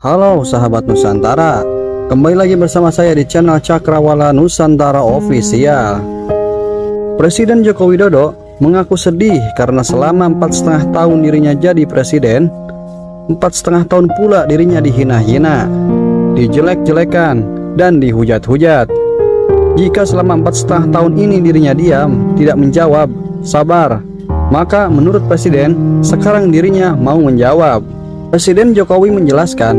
Halo sahabat Nusantara, kembali lagi bersama saya di channel Cakrawala Nusantara Official. Presiden Joko Widodo mengaku sedih karena selama 4,5 tahun dirinya jadi presiden, 4,5 tahun pula dirinya dihina-hina, dijelek-jelekan, dan dihujat-hujat. Jika selama 4,5 tahun ini dirinya diam, tidak menjawab, sabar, maka menurut Presiden, sekarang dirinya mau menjawab. Presiden Jokowi menjelaskan,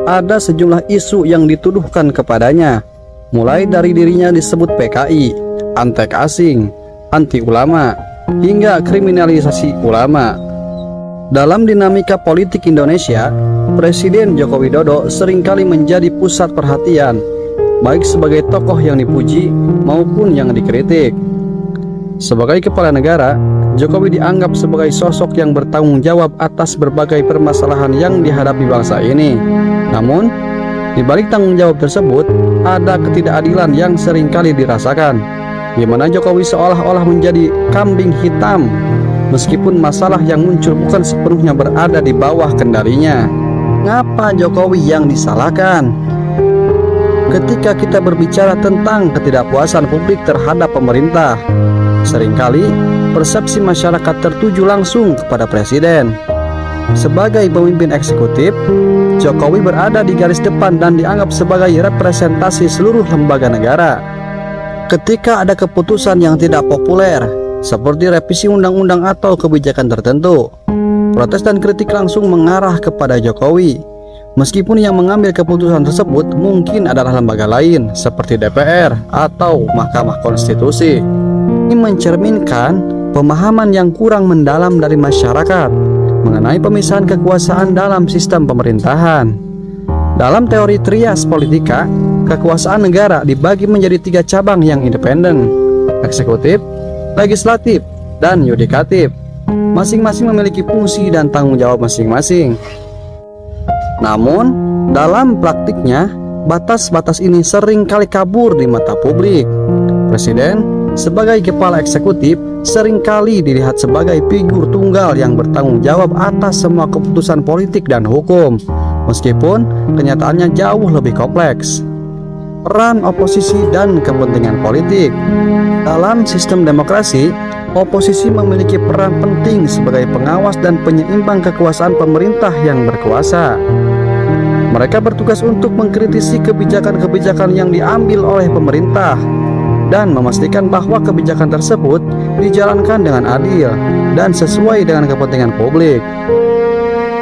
ada sejumlah isu yang dituduhkan kepadanya, mulai dari dirinya disebut PKI, antek asing, anti ulama, hingga kriminalisasi ulama. Dalam dinamika politik Indonesia, Presiden Joko Widodo seringkali menjadi pusat perhatian, baik sebagai tokoh yang dipuji maupun yang dikritik. Sebagai kepala negara, Jokowi dianggap sebagai sosok yang bertanggung jawab atas berbagai permasalahan yang dihadapi bangsa ini. Namun, di balik tanggung jawab tersebut, ada ketidakadilan yang seringkali dirasakan, di mana Jokowi seolah-olah menjadi kambing hitam, meskipun masalah yang muncul bukan sepenuhnya berada di bawah kendalinya. Ngapa Jokowi yang disalahkan? Ketika kita berbicara tentang ketidakpuasan publik terhadap pemerintah, seringkali persepsi masyarakat tertuju langsung kepada presiden. Sebagai pemimpin eksekutif, Jokowi berada di garis depan dan dianggap sebagai representasi seluruh lembaga negara. Ketika ada keputusan yang tidak populer, seperti revisi undang-undang atau kebijakan tertentu, protes dan kritik langsung mengarah kepada Jokowi. Meskipun yang mengambil keputusan tersebut mungkin adalah lembaga lain seperti DPR atau Mahkamah Konstitusi. Ini mencerminkan pemahaman yang kurang mendalam dari masyarakat mengenai pemisahan kekuasaan dalam sistem pemerintahan. Dalam teori trias politika, kekuasaan negara dibagi menjadi 3 cabang yang independen: eksekutif, legislatif, dan yudikatif. Masing-masing memiliki fungsi dan tanggung jawab masing-masing. Namun, dalam praktiknya, batas-batas ini sering kali kabur di mata publik. Presiden sebagai kepala eksekutif seringkali dilihat sebagai figur tunggal yang bertanggung jawab atas semua keputusan politik dan hukum, meskipun kenyataannya jauh lebih kompleks. Peran oposisi dan kepentingan politik. Dalam sistem demokrasi, oposisi memiliki peran penting sebagai pengawas dan penyeimbang kekuasaan pemerintah yang berkuasa. Mereka bertugas untuk mengkritisi kebijakan-kebijakan yang diambil oleh pemerintah dan memastikan bahwa kebijakan tersebut dijalankan dengan adil dan sesuai dengan kepentingan publik.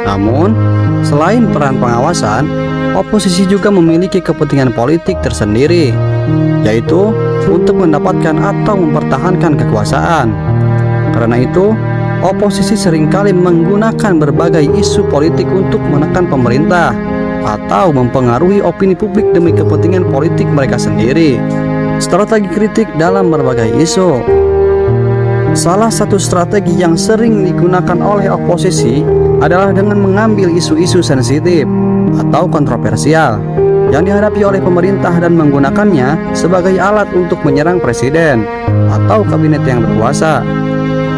Namun, selain peran pengawasan, oposisi juga memiliki kepentingan politik tersendiri, yaitu untuk mendapatkan atau mempertahankan kekuasaan. Karena itu, oposisi seringkali menggunakan berbagai isu politik untuk menekan pemerintah atau mempengaruhi opini publik demi kepentingan politik mereka sendiri. Strategi kritik dalam berbagai isu. Salah satu strategi yang sering digunakan oleh oposisi adalah dengan mengambil isu-isu sensitif atau kontroversial yang dihadapi oleh pemerintah dan menggunakannya sebagai alat untuk menyerang presiden atau kabinet yang berkuasa.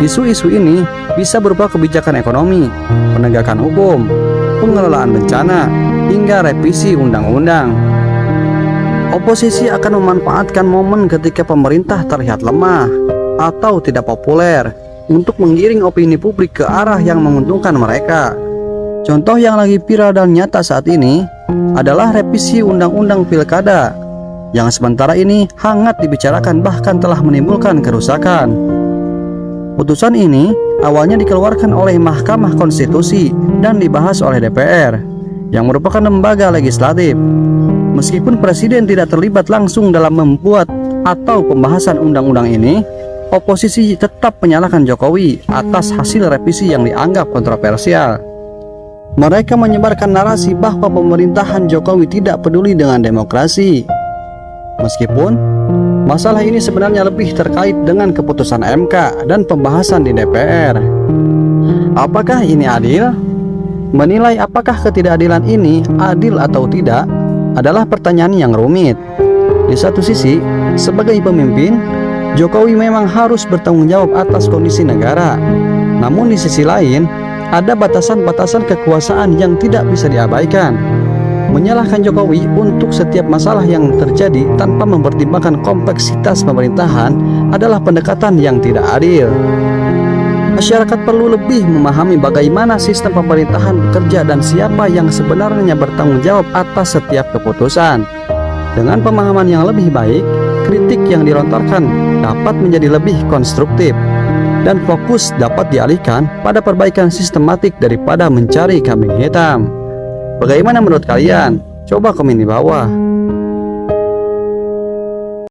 Isu-isu ini bisa berupa kebijakan ekonomi, penegakan hukum, pengelolaan bencana, hingga revisi undang-undang. Oposisi akan memanfaatkan momen ketika pemerintah terlihat lemah atau tidak populer untuk menggiring opini publik ke arah yang menguntungkan mereka. Contoh yang lagi viral dan nyata saat ini adalah revisi undang-undang pilkada yang sementara ini hangat dibicarakan bahkan telah menimbulkan kerusakan. Putusan ini awalnya dikeluarkan oleh Mahkamah Konstitusi dan dibahas oleh DPR yang merupakan lembaga legislatif. Meskipun presiden tidak terlibat langsung dalam membuat atau pembahasan undang-undang ini, oposisi tetap menyalahkan Jokowi atas hasil revisi yang dianggap kontroversial. Mereka menyebarkan narasi bahwa pemerintahan Jokowi tidak peduli dengan demokrasi. Meskipun masalah ini sebenarnya lebih terkait dengan keputusan MK dan pembahasan di DPR. Apakah ini adil? Menilai apakah ketidakadilan ini adil atau tidak adalah pertanyaan yang rumit. Di satu sisi, sebagai pemimpin, Jokowi memang harus bertanggung jawab atas kondisi negara. Namun di sisi lain, ada batasan-batasan kekuasaan yang tidak bisa diabaikan. Menyalahkan Jokowi untuk setiap masalah yang terjadi tanpa mempertimbangkan kompleksitas pemerintahan adalah pendekatan yang tidak adil. Masyarakat perlu lebih memahami bagaimana sistem pemerintahan bekerja dan siapa yang sebenarnya bertanggung jawab atas setiap keputusan. Dengan pemahaman yang lebih baik, kritik yang dilontarkan dapat menjadi lebih konstruktif, dan fokus dapat dialihkan pada perbaikan sistematik daripada mencari kambing hitam. Bagaimana menurut kalian? Coba komen di bawah.